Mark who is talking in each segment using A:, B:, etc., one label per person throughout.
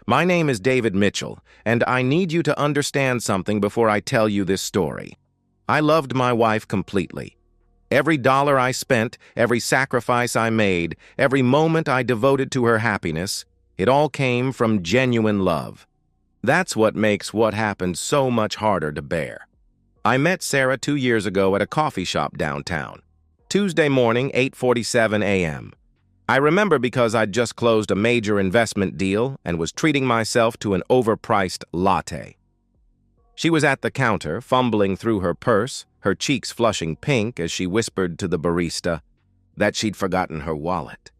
A: My name is David Mitchell, and I need you to understand something before I tell you this story. I loved my wife completely. Every dollar I spent, every sacrifice I made, every moment I devoted to her happiness, it all came from genuine love. That's what makes what happened so much harder to bear. I met Sarah 2 years ago at a coffee shop downtown. Tuesday morning, 8:47 a.m. I remember because I'd just closed a major investment deal and was treating myself to an overpriced latte. She was at the counter, fumbling through her purse, her cheeks flushing pink as she whispered to the barista that she'd forgotten her wallet.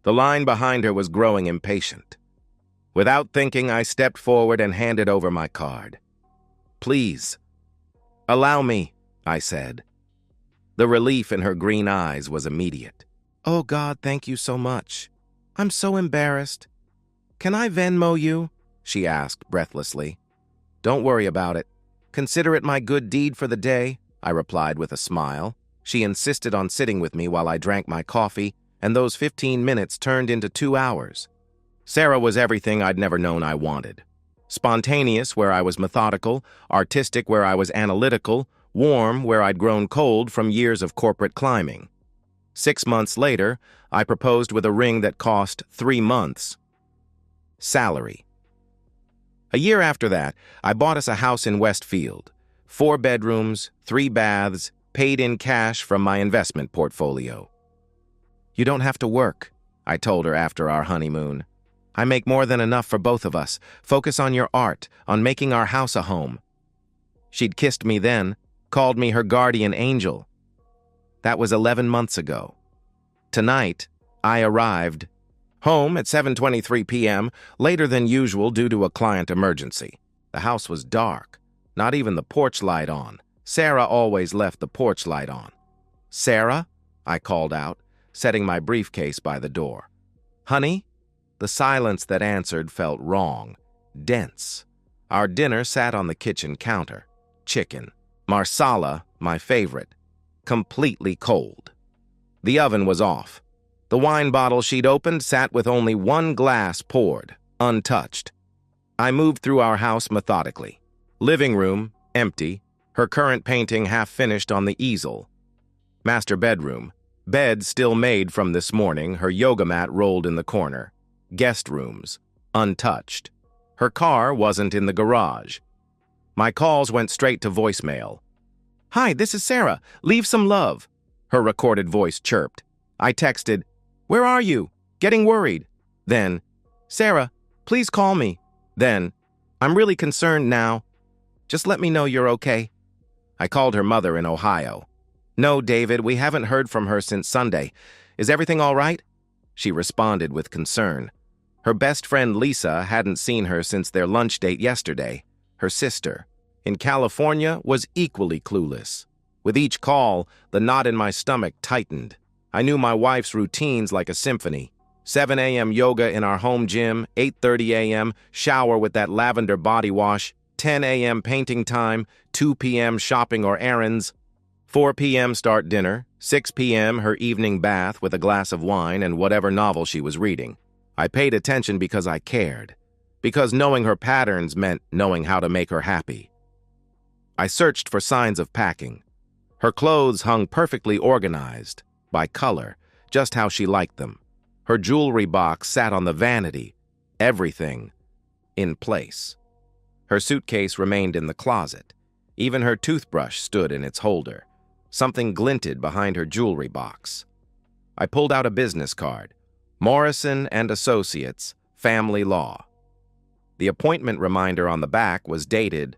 A: The line behind her was growing impatient. Without thinking, I stepped forward and handed over my card. "Please, allow me," I said. The relief in her green eyes was immediate. "Oh God, thank you so much. I'm so embarrassed. Can I Venmo you?" she asked breathlessly. "Don't worry about it. Consider it my good deed for the day," I replied with a smile. She insisted on sitting with me while I drank my coffee, and those 15 minutes turned into 2 hours. Sarah was everything I'd never known I wanted. Spontaneous where I was methodical, artistic where I was analytical, warm where I'd grown cold from years of corporate climbing. 6 months later, I proposed with a ring that cost 3 months' salary. A year after that, I bought us a house in Westfield. 4 bedrooms, 3 baths, paid in cash from my investment portfolio. "You don't have to work," I told her after our honeymoon. "I make more than enough for both of us. Focus on your art, on making our house a home." She'd kissed me then, called me her guardian angel. That was 11 months ago. Tonight, I arrived home at 7:23 p.m., later than usual due to a client emergency. The house was dark, not even the porch light on. Sarah always left the porch light on. "Sarah?" I called out, setting my briefcase by the door. "Honey?" The silence that answered felt wrong, dense. Our dinner sat on the kitchen counter. Chicken. Marsala, my favorite. Completely cold. The oven was off. The wine bottle she'd opened sat with only 1 glass poured, untouched. I moved through our house methodically. Living room, empty. Her current painting half finished on the easel. Master bedroom. Bed still made from this morning, her yoga mat rolled in the corner. Guest rooms, untouched. Her car wasn't in the garage. My calls went straight to voicemail. "Hi, this is Sarah. Leave some love," her recorded voice chirped. I texted, "Where are you? Getting worried." Then, "Sarah, please call me." Then, "I'm really concerned now. Just let me know you're okay." I called her mother in Ohio. "No, David, we haven't heard from her since Sunday. Is everything all right?" She responded with concern. Her best friend Lisa hadn't seen her since their lunch date yesterday. Her sister, in California, was equally clueless. With each call, the knot in my stomach tightened. I knew my wife's routines like a symphony. 7 a.m. yoga in our home gym, 8:30 a.m. shower with that lavender body wash, 10 a.m. painting time, 2 p.m. shopping or errands, 4 p.m. start dinner, 6 p.m. her evening bath with a glass of wine and whatever novel she was reading. I paid attention because I cared, because knowing her patterns meant knowing how to make her happy. I searched for signs of packing. Her clothes hung perfectly organized, by color, just how she liked them. Her jewelry box sat on the vanity, everything in place. Her suitcase remained in the closet. Even her toothbrush stood in its holder. Something glinted behind her jewelry box. I pulled out a business card. Morrison and Associates, Family Law. The appointment reminder on the back was dated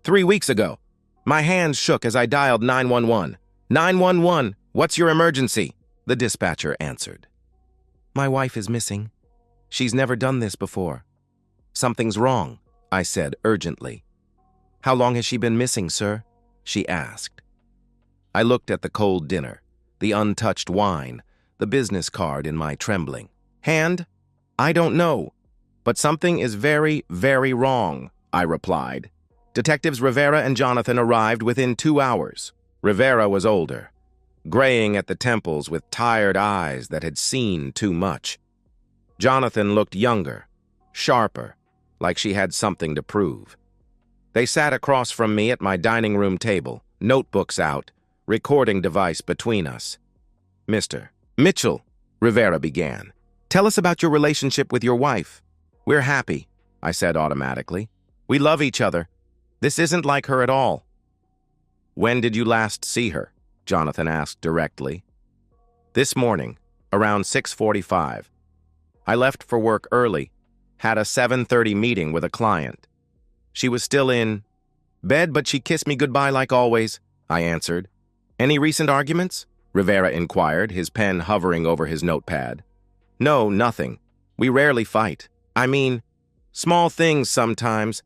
A: 3 weeks ago. My hands shook as I dialed 911. 911, what's your emergency? The dispatcher answered. "My wife is missing. She's never done this before." "Something's wrong," I said urgently. "How long has she been missing, sir?" she asked. I looked at the cold dinner, the untouched wine, the business card in my trembling hand. "I don't know, but something is very, very wrong," I replied. Detectives Rivera and Jonathan arrived within 2 hours. Rivera was older, graying at the temples with tired eyes that had seen too much. Jonathan looked younger, sharper, like she had something to prove. They sat across from me at my dining room table, notebooks out, recording device between us. "Mr. Mitchell," Rivera began, "tell us about your relationship with your wife." "We're happy," I said automatically. "We love each other. This isn't like her at all." "When did you last see her?" Jonathan asked directly. "This morning, around 6:45. I left for work early, had a 7:30 meeting with a client. She was still in bed, but she kissed me goodbye like always," I answered. "Any recent arguments?" Rivera inquired, his pen hovering over his notepad. "No, nothing. We rarely fight. I mean, small things sometimes.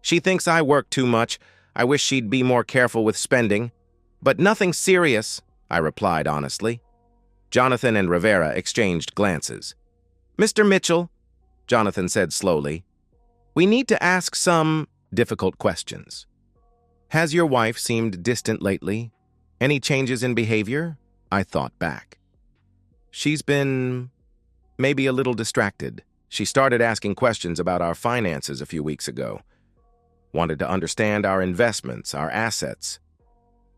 A: She thinks I work too much. I wish she'd be more careful with spending. But nothing serious," I replied honestly. Jonathan and Rivera exchanged glances. "Mr. Mitchell," Jonathan said slowly, "we need to ask some difficult questions. Has your wife seemed distant lately? Any changes in behavior?" I thought back. "She's been maybe a little distracted. She started asking questions about our finances a few weeks ago. Wanted to understand our investments, our assets.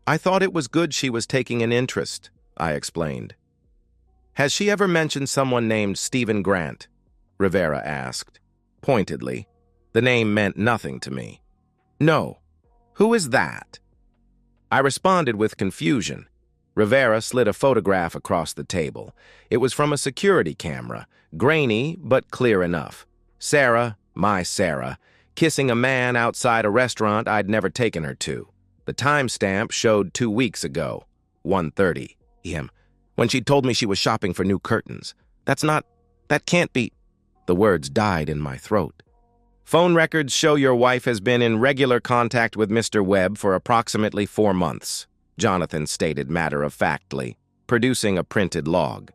A: I thought it was good she was taking an interest," I explained. "Has she ever mentioned someone named Stephen Grant?" Rivera asked, pointedly. The name meant nothing to me. "No. Who is that?" I responded with confusion. Rivera slid a photograph across the table. It was from a security camera, grainy but clear enough. Sarah, my Sarah, kissing a man outside a restaurant I'd never taken her to. The timestamp showed 2 weeks ago, 1:30 p.m., when she told me she was shopping for new curtains. That can't be. The words died in my throat. "Phone records show your wife has been in regular contact with Mr. Webb for approximately 4 months, Jonathan stated matter-of-factly, producing a printed log.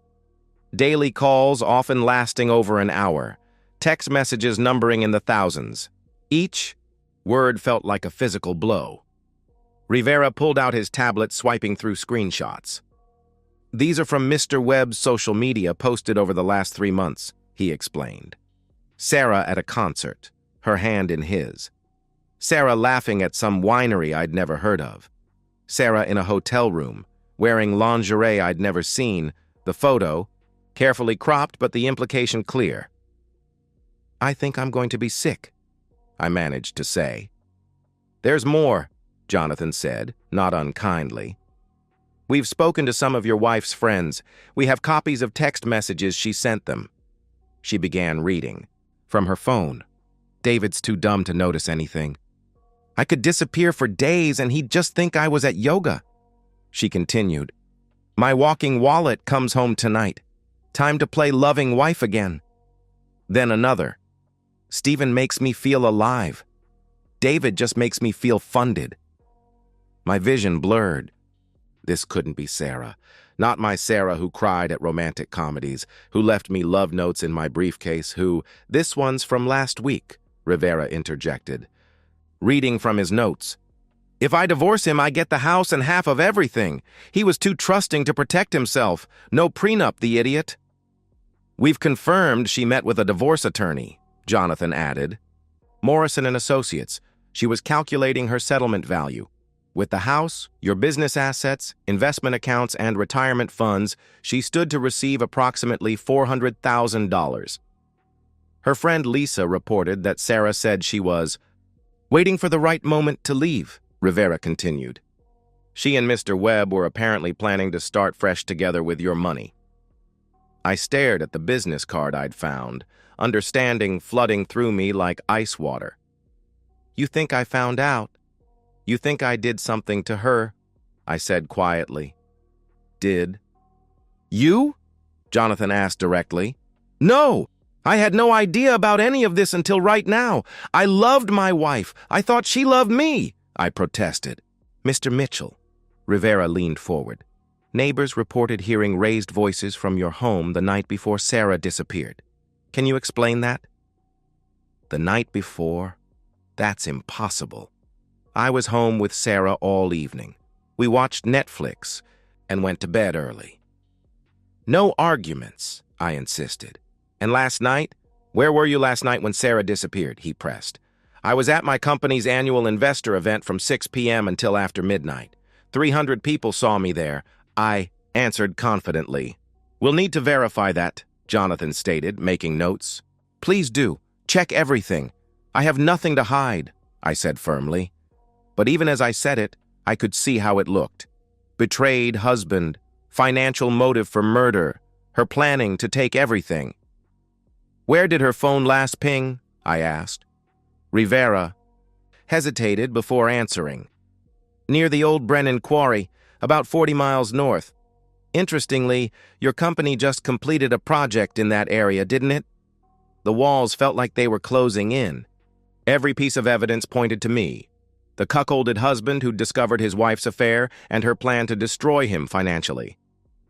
A: Daily calls often lasting over an hour, text messages numbering in the thousands. Each word felt like a physical blow. Rivera pulled out his tablet, swiping through screenshots. "These are from Mr. Webb's social media posted over the last 3 months, he explained. Sarah at a concert, her hand in his. Sarah laughing at some winery I'd never heard of. Sarah in a hotel room, wearing lingerie I'd never seen, the photo, carefully cropped but the implication clear. "I think I'm going to be sick," I managed to say. "There's more," Jonathan said, not unkindly. "We've spoken to some of your wife's friends. We have copies of text messages she sent them." She began reading. From her phone. "David's too dumb to notice anything. I could disappear for days and he'd just think I was at yoga." She continued. "My walking wallet comes home tonight. Time to play loving wife again." Then another. "Stephen makes me feel alive. David just makes me feel funded." My vision blurred. This couldn't be Sarah. Not my Sarah who cried at romantic comedies, who left me love notes in my briefcase, who, "This one's from last week," Rivera interjected. Reading from his notes. "If I divorce him, I get the house and half of everything. He was too trusting to protect himself. No prenup, the idiot." "We've confirmed she met with a divorce attorney," Jonathan added. "Morrison and Associates. She was calculating her settlement value. With the house, your business assets, investment accounts, and retirement funds, she stood to receive approximately $400,000. Her friend Lisa reported that Sarah said she was waiting for the right moment to leave," Rivera continued. "She and Mr. Webb were apparently planning to start fresh together with your money." I stared at the business card I'd found, understanding flooding through me like ice water. "You think I found out? You think I did something to her?" I said quietly. "Did?" "You?" Jonathan asked directly. "No! I had no idea about any of this until right now. I loved my wife. I thought she loved me," I protested. "Mr. Mitchell," Rivera leaned forward. "Neighbors reported hearing raised voices from your home the night before Sarah disappeared. Can you explain that?" The night before? That's impossible. I was home with Sarah all evening. We watched Netflix and went to bed early. "No arguments," I insisted. "And last night, "Where were you last night when Sarah disappeared?" he pressed. "I was at my company's annual investor event from 6 p.m. until after midnight. 300 people saw me there," I answered confidently. "We'll need to verify that," Jonathan stated, making notes. "Please do. Check everything. I have nothing to hide," I said firmly. But even as I said it, I could see how it looked. Betrayed husband, financial motive for murder, her planning to take everything. "Where did her phone last ping?" I asked. Rivera hesitated before answering. "Near the old Brennan Quarry, about 40 miles north. Interestingly, your company just completed a project in that area, didn't it?" The walls felt like they were closing in. Every piece of evidence pointed to me. The cuckolded husband who'd discovered his wife's affair and her plan to destroy him financially.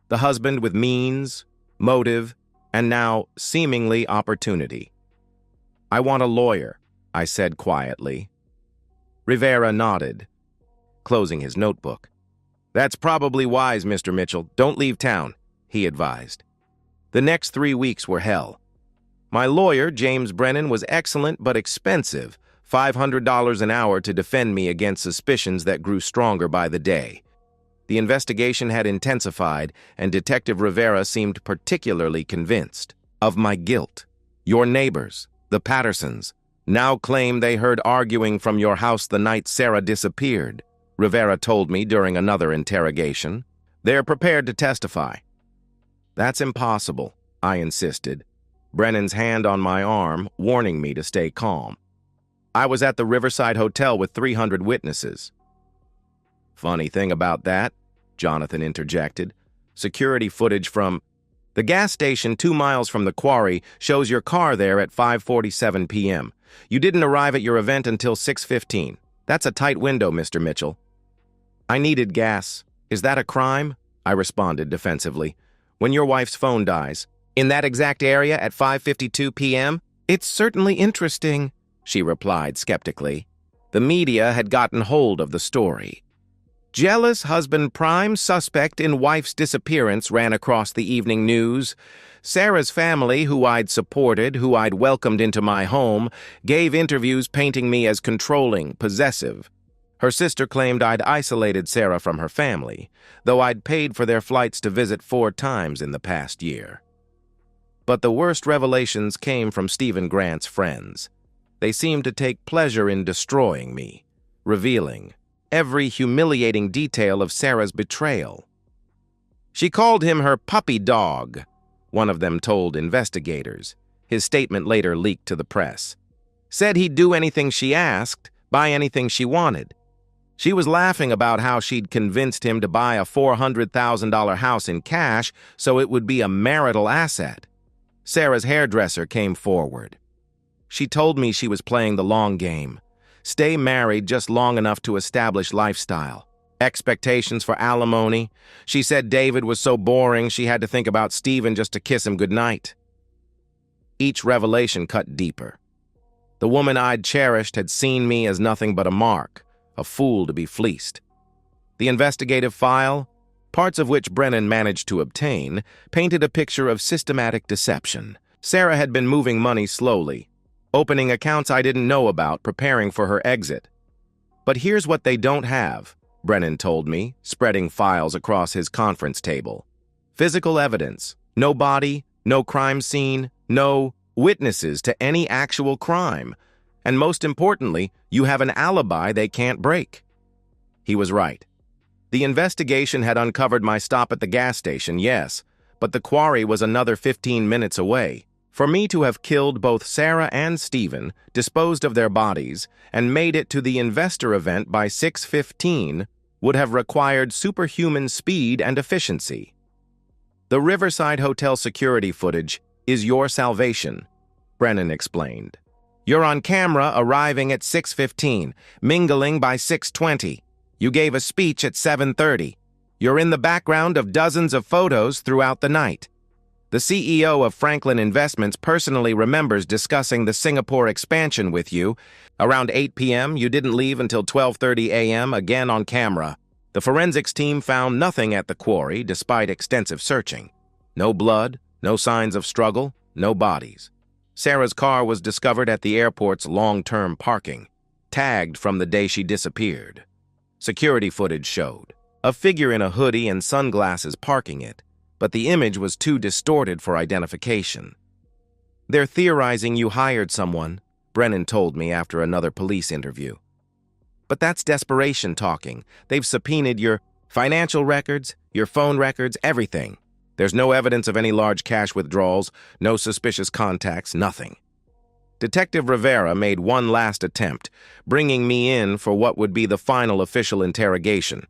A: The husband with means, motive, and now, seemingly, opportunity. "I want a lawyer," I said quietly. Rivera nodded, closing his notebook. "That's probably wise, Mr. Mitchell. Don't leave town," he advised. The next 3 weeks were hell. My lawyer, James Brennan, was excellent but expensive, $500 an hour to defend me against suspicions that grew stronger by the day. The investigation had intensified, and Detective Rivera seemed particularly convinced of my guilt. "Your neighbors, the Pattersons, now claim they heard arguing from your house the night Sarah disappeared," Rivera told me during another interrogation. "They're prepared to testify." "That's impossible," I insisted, Brennan's hand on my arm, warning me to stay calm. "I was at the Riverside Hotel with 300 witnesses." "Funny thing about that," Jonathan interjected, "security footage from the gas station 2 miles from the quarry shows your car there at 5:47 p.m. You didn't arrive at your event until 6:15. That's a tight window, Mr. Mitchell." "I needed gas. Is that a crime?" I responded defensively. "When your wife's phone dies, in that exact area at 5:52 p.m.? "It's certainly interesting," she replied skeptically. The media had gotten hold of the story. "Jealous husband prime suspect in wife's disappearance," ran across the evening news. Sarah's family, who I'd supported, who I'd welcomed into my home, gave interviews painting me as controlling, possessive. Her sister claimed I'd isolated Sarah from her family, though I'd paid for their flights to visit 4 times in the past year. But the worst revelations came from Stephen Grant's friends. They seemed to take pleasure in destroying me, revealing every humiliating detail of Sarah's betrayal. "She called him her puppy dog," one of them told investigators. His statement later leaked to the press. "Said he'd do anything she asked, buy anything she wanted." She was laughing about how she'd convinced him to buy a $400,000 house in cash so it would be a marital asset. Sarah's hairdresser came forward. She told me she was playing the long game. Stay married just long enough to establish lifestyle. Expectations for alimony. She said David was so boring she had to think about Stephen just to kiss him goodnight. Each revelation cut deeper. The woman I'd cherished had seen me as nothing but a mark, a fool to be fleeced. The investigative file, parts of which Brennan managed to obtain, painted a picture of systematic deception. Sarah had been moving money slowly, opening accounts I didn't know about, preparing for her exit. "But here's what they don't have," Brennan told me, spreading files across his conference table. "Physical evidence. No body, no crime scene, no witnesses to any actual crime. And most importantly, you have an alibi they can't break." He was right. The investigation had uncovered my stop at the gas station, yes, but the quarry was another 15 minutes away. For me to have killed both Sarah and Stephen, disposed of their bodies, and made it to the investor event by 6:15 would have required superhuman speed and efficiency. "The Riverside Hotel security footage is your salvation," Brennan explained. "You're on camera arriving at 6:15, mingling by 6:20. You gave a speech at 7:30. You're in the background of dozens of photos throughout the night. The CEO of Franklin Investments personally remembers discussing the Singapore expansion with you. Around 8 p.m., you didn't leave until 12:30 a.m., again on camera. The forensics team found nothing at the quarry despite extensive searching. No blood, no signs of struggle, no bodies. Sarah's car was discovered at the airport's long-term parking, tagged from the day she disappeared. Security footage showed a figure in a hoodie and sunglasses parking it, but the image was too distorted for identification. "They're theorizing you hired someone," Brennan told me after another police interview. "But that's desperation talking. They've subpoenaed your financial records, your phone records, everything. There's no evidence of any large cash withdrawals, no suspicious contacts, nothing." Detective Rivera made one last attempt, bringing me in for what would be the final official interrogation.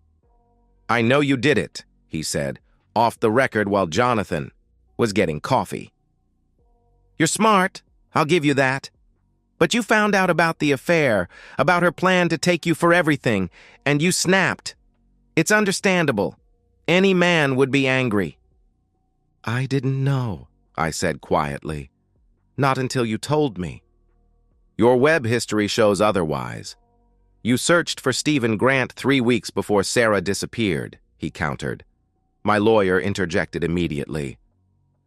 A: "I know you did it," he said, off the record while Jonathan was getting coffee. "You're smart, I'll give you that. But you found out about the affair, about her plan to take you for everything, and you snapped. It's understandable. Any man would be angry." "I didn't know," I said quietly. "Not until you told me." "Your web history shows otherwise. You searched for Stephen Grant 3 weeks before Sarah disappeared," he countered. My lawyer interjected immediately.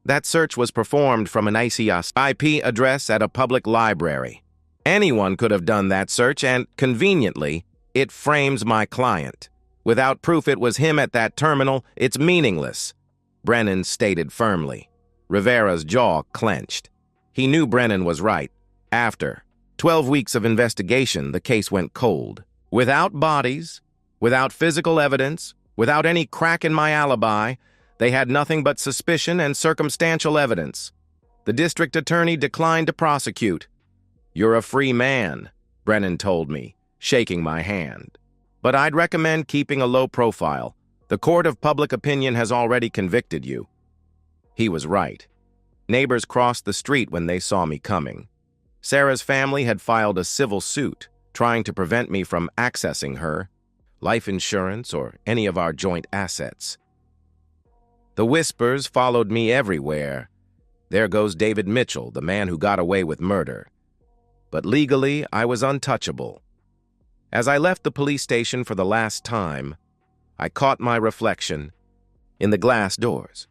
A: "That search was performed from an ICS IP address at a public library. Anyone could have done that search, and, conveniently, it frames my client. Without proof it was him at that terminal, it's meaningless," Brennan stated firmly. Rivera's jaw clenched. He knew Brennan was right. After 12 weeks of investigation, the case went cold. Without bodies, without physical evidence, without any crack in my alibi, they had nothing but suspicion and circumstantial evidence. The district attorney declined to prosecute. "You're a free man," Brennan told me, shaking my hand. "But I'd recommend keeping a low profile. The court of public opinion has already convicted you." He was right. Neighbors crossed the street when they saw me coming. Sarah's family had filed a civil suit, trying to prevent me from accessing her, life insurance, or any of our joint assets. The whispers followed me everywhere. "There goes David Mitchell, the man who got away with murder." But legally, I was untouchable. As I left the police station for the last time, I caught my reflection in the glass doors.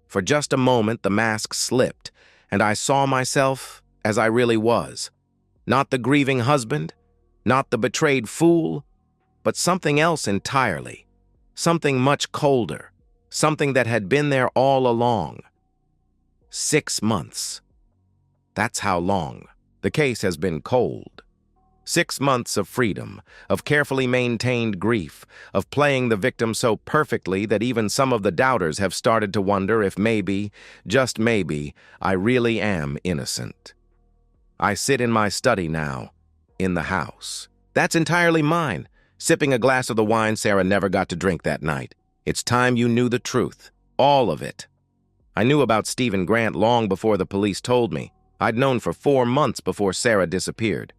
A: For just a moment, the mask slipped, and I saw myself as I really was. Not the grieving husband, not the betrayed fool, but something else entirely. Something much colder, something that had been there all along. 6 months. That's how long the case has been cold. 6 months of freedom, of carefully maintained grief, of playing the victim so perfectly that even some of the doubters have started to wonder if maybe, just maybe, I really am innocent. I sit in my study now, in the house. That's entirely mine, sipping a glass of the wine Sarah never got to drink that night. It's time you knew the truth, all of it. I knew about Stephen Grant long before the police told me. I'd known for 4 months before Sarah disappeared.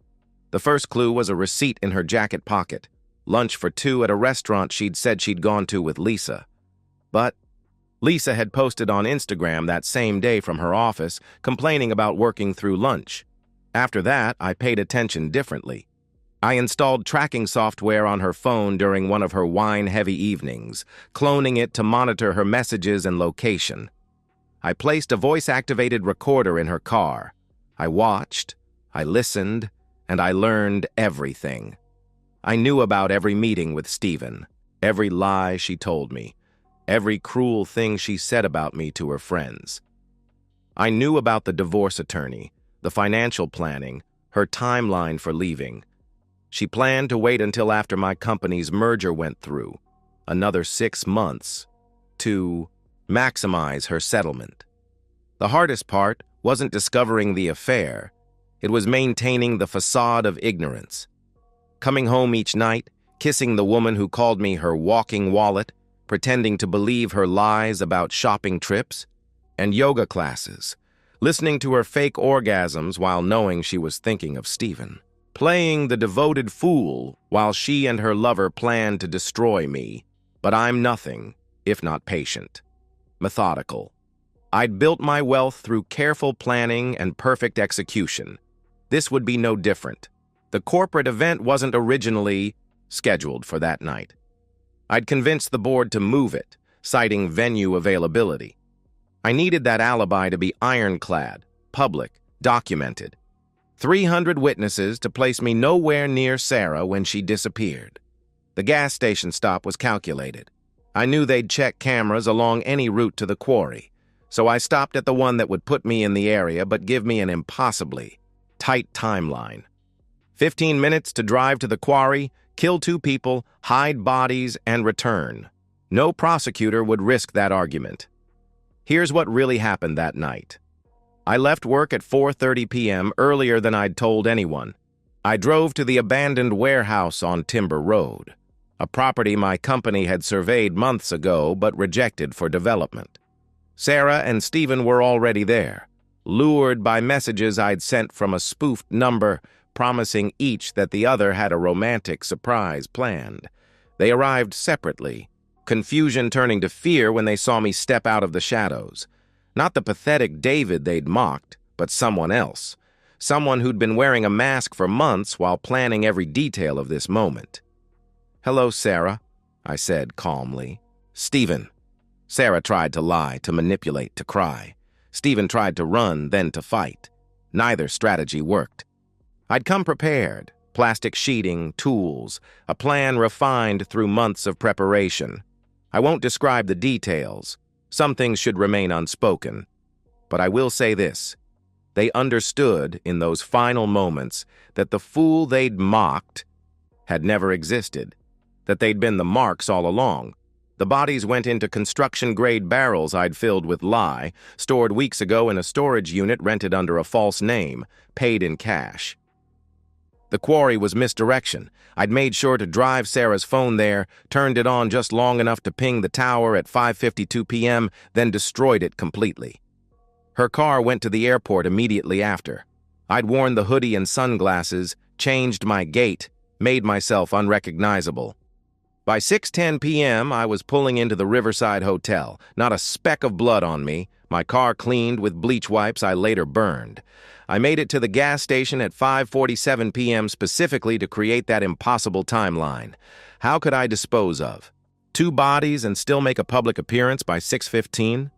A: The first clue was a receipt in her jacket pocket, lunch for 2 at a restaurant she'd said she'd gone to with Lisa. But Lisa had posted on Instagram that same day from her office, complaining about working through lunch. After that, I paid attention differently. I installed tracking software on her phone during one of her wine-heavy evenings, cloning it to monitor her messages and location. I placed a voice-activated recorder in her car. I watched, I listened, and I learned everything. I knew about every meeting with Stephen, every lie she told me, every cruel thing she said about me to her friends. I knew about the divorce attorney, the financial planning, her timeline for leaving. She planned to wait until after my company's merger went through, another 6 months, to maximize her settlement. The hardest part wasn't discovering the affair. It was maintaining the facade of ignorance. Coming home each night, kissing the woman who called me her walking wallet, pretending to believe her lies about shopping trips, and yoga classes, listening to her fake orgasms while knowing she was thinking of Stephen, playing the devoted fool while she and her lover planned to destroy me. But I'm nothing if not patient, methodical. I'd built my wealth through careful planning and perfect execution. This would be no different. The corporate event wasn't originally scheduled for that night. I'd convinced the board to move it, citing venue availability. I needed that alibi to be ironclad, public, Documented. 300 witnesses to place me nowhere near Sarah when she disappeared. The gas station stop was calculated. I knew they'd check cameras along any route to the quarry, so I stopped at the one that would put me in the area but give me an impossibly tight timeline. 15 minutes to drive to the quarry, kill 2 people, hide bodies, and return. No prosecutor would risk that argument. Here's what really happened that night. I left work at 4:30 p.m. earlier than I'd told anyone. I drove to the abandoned warehouse on Timber Road, a property my company had surveyed months ago but rejected for development. Sarah and Stephen were already there, lured by messages I'd sent from a spoofed number promising each that the other had a romantic surprise planned. They arrived separately, confusion turning to fear when they saw me step out of the shadows. Not the pathetic David they'd mocked, but someone else. Someone who'd been wearing a mask for months while planning every detail of this moment. "Hello, Sarah," I said calmly. "Stephen." Sarah tried to lie, to manipulate, to cry. Stephen tried to run, then to fight. Neither strategy worked. I'd come prepared. Plastic sheeting, tools, a plan refined through months of preparation. I won't describe the details. Some things should remain unspoken. But I will say this. They understood in those final moments that the fool they'd mocked had never existed, that they'd been the marks all along. The bodies went into construction-grade barrels I'd filled with lye, stored weeks ago in a storage unit rented under a false name, paid in cash. The quarry was misdirection. I'd made sure to drive Sarah's phone there, turned it on just long enough to ping the tower at 5:52 p.m., then destroyed it completely. Her car went to the airport immediately after. I'd worn the hoodie and sunglasses, changed my gait, made myself unrecognizable. By 6:10 p.m., I was pulling into the Riverside Hotel, not a speck of blood on me, my car cleaned with bleach wipes I later burned. I made it to the gas station at 5:47 p.m. specifically to create that impossible timeline. How could I dispose of 2 bodies and still make a public appearance by 6:15?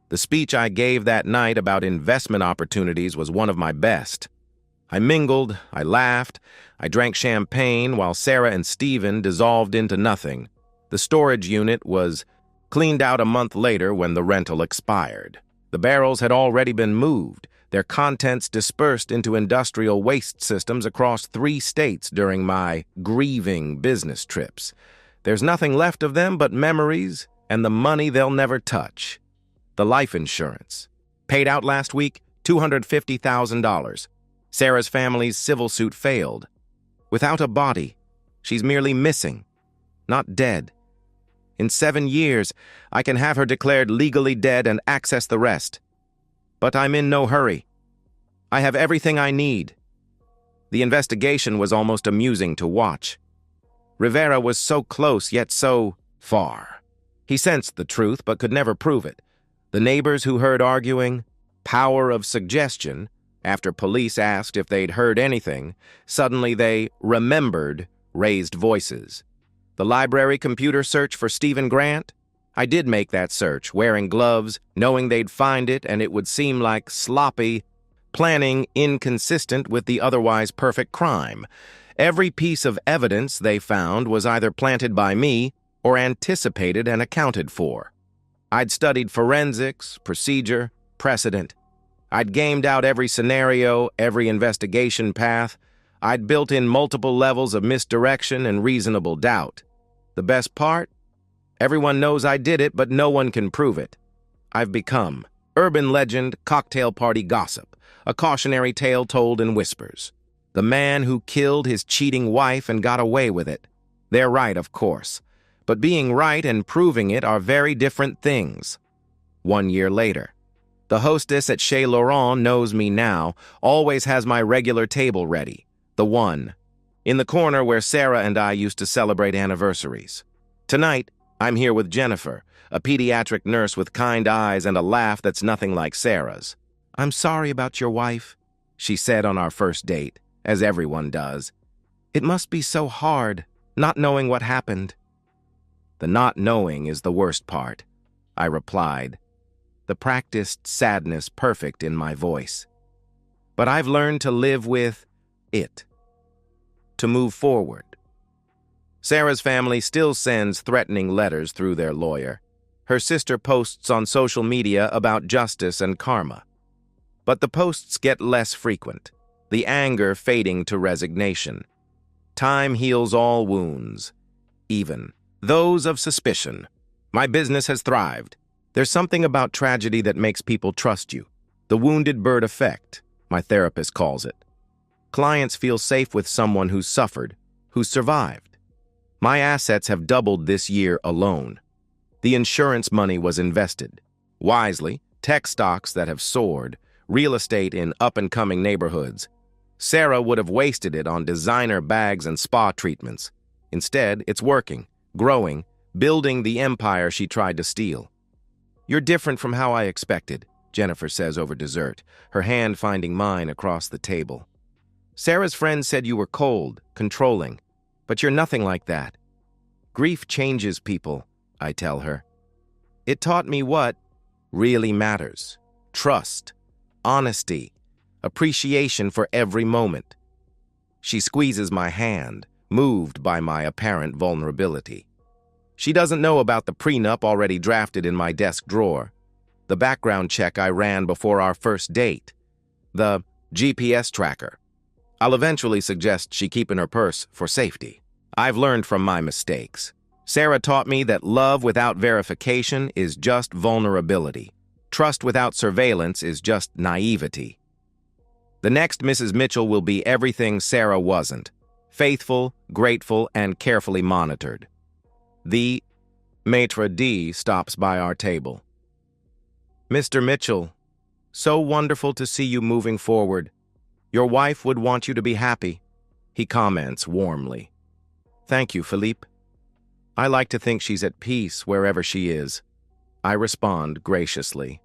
A: The speech I gave that night about investment opportunities was one of my best. I mingled, I laughed, I drank champagne while Sarah and Stephen dissolved into nothing. The storage unit was cleaned out a month later when the rental expired. The barrels had already been moved, their contents dispersed into industrial waste systems across 3 states during my grieving business trips. There's nothing left of them but memories and the money they'll never touch. The life insurance. Paid out last week, $250,000. Sarah's family's civil suit failed. Without a body, she's merely missing, not dead. In 7 years, I can have her declared legally dead and access the rest. But I'm in no hurry. I have everything I need. The investigation was almost amusing to watch. Rivera was so close yet so far. He sensed the truth but could never prove it. The neighbors who heard arguing, power of suggestion, after police asked if they'd heard anything, suddenly they remembered raised voices. The library computer search for Stephen Grant? I did make that search, wearing gloves, knowing they'd find it and it would seem like sloppy planning inconsistent with the otherwise perfect crime. Every piece of evidence they found was either planted by me or anticipated and accounted for. I'd studied forensics, procedure, precedent. I'd gamed out every scenario, every investigation path. I'd built in multiple levels of misdirection and reasonable doubt. The best part? Everyone knows I did it, but no one can prove it. I've become urban legend, cocktail party gossip, a cautionary tale told in whispers. The man who killed his cheating wife and got away with it. They're right, of course. But being right and proving it are very different things. 1 year later. The hostess at Chez Laurent knows me now, always has my regular table ready. The one. In the corner where Sarah and I used to celebrate anniversaries. Tonight, I'm here with Jennifer, a pediatric nurse with kind eyes and a laugh that's nothing like Sarah's. "I'm sorry about your wife," she said on our first date, as everyone does. "It must be so hard, not knowing what happened." "The not knowing is the worst part," I replied, the practiced sadness perfect in my voice. but I've learned to live with it, to move forward. Sarah's family still sends threatening letters through their lawyer. Her sister posts on social media about justice and karma. But the posts get less frequent, the anger fading to resignation. Time heals all wounds, even those of suspicion. My business has thrived. There's something about tragedy that makes people trust you. The wounded bird effect, my therapist calls it. Clients feel safe with someone who's suffered, who's survived. My assets have doubled this year alone. The insurance money was invested. Wisely, tech stocks that have soared, real estate in up-and-coming neighborhoods. Sarah would have wasted it on designer bags and spa treatments. Instead, it's working, growing, building the empire she tried to steal. You're different from how I expected, Jennifer says over dessert, her hand finding mine across the table. Sarah's friend said you were cold, controlling, but you're nothing like that. Grief changes people, I tell her. It taught me what really matters: trust, honesty, appreciation for every moment. She squeezes my hand, moved by my apparent vulnerability. She doesn't know about the prenup already drafted in my desk drawer, the background check I ran before our first date, the GPS tracker. I'll eventually suggest she keep in her purse for safety. I've learned from my mistakes. Sarah taught me that love without verification is just vulnerability. Trust without surveillance is just naivety. The next Mrs. Mitchell will be everything Sarah wasn't: faithful, grateful, and carefully monitored. The maitre d' stops by our table. Mr. Mitchell, so wonderful to see you moving forward. Your wife would want you to be happy, he comments warmly. Thank you, Philippe. I like to think she's at peace wherever she is. I respond graciously.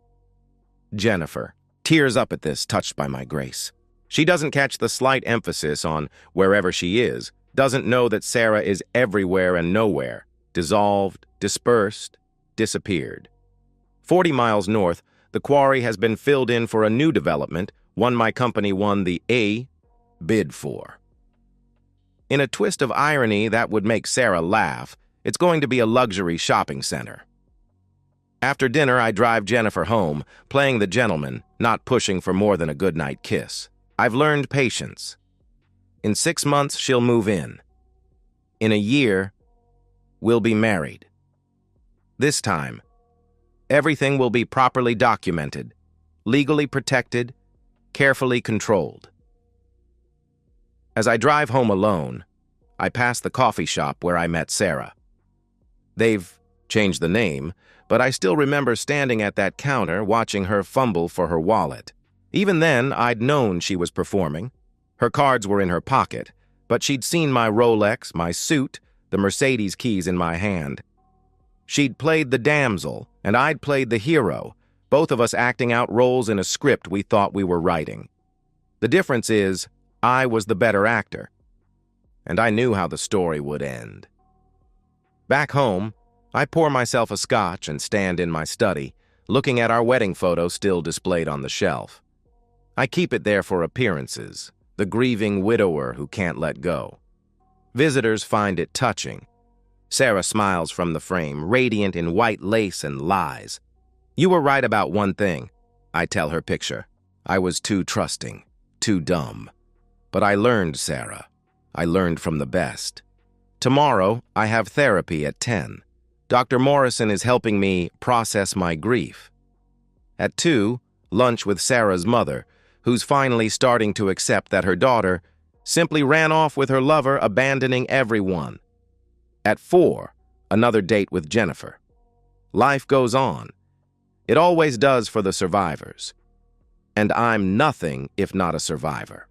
A: Jennifer tears up at this, touched by my grace. She doesn't catch the slight emphasis on wherever she is, doesn't know that Sarah is everywhere and nowhere, dissolved, dispersed, disappeared. 40 miles north, the quarry has been filled in for a new development, one my company won the A bid for. In a twist of irony that would make Sarah laugh, it's going to be a luxury shopping center. After dinner, I drive Jennifer home, playing the gentleman, not pushing for more than a goodnight kiss. I've learned patience. In 6 months, she'll move in. In a year, we'll be married. This time, everything will be properly documented, legally protected, carefully controlled. As I drive home alone, I pass the coffee shop where I met Sarah. They've changed the name, but I still remember standing at that counter watching her fumble for her wallet. Even then, I'd known she was performing. Her cards were in her pocket, but she'd seen my Rolex, my suit, the Mercedes keys in my hand. She'd played the damsel, and I'd played the hero, both of us acting out roles in a script we thought we were writing. The difference is, I was the better actor, and I knew how the story would end. Back home, I pour myself a scotch and stand in my study, looking at our wedding photo still displayed on the shelf. I keep it there for appearances, the grieving widower who can't let go. Visitors find it touching. Sarah smiles from the frame, radiant in white lace and lies. You were right about one thing, I tell her picture. I was too trusting, too dumb. But I learned, Sarah. I learned from the best. Tomorrow, I have therapy at 10. Dr. Morrison is helping me process my grief. At 2, lunch with Sarah's mother, who's finally starting to accept that her daughter simply ran off with her lover, abandoning everyone. At 4, another date with Jennifer. Life goes on. It always does for the survivors. And I'm nothing if not a survivor.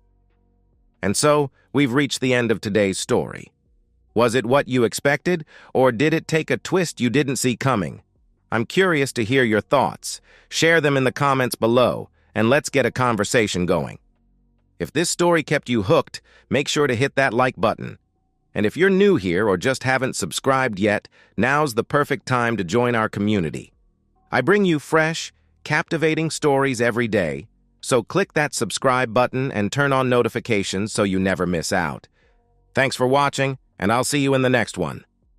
A: And so, we've reached the end of today's story. Was it what you expected, or did it take a twist you didn't see coming? I'm curious to hear your thoughts. Share them in the comments below, and let's get a conversation going. If this story kept you hooked, make sure to hit that like button. And if you're new here or just haven't subscribed yet, now's the perfect time to join our community. I bring you fresh, captivating stories every day, So click that subscribe button and turn on notifications so you never miss out. Thanks for watching, and I'll see you in the next one.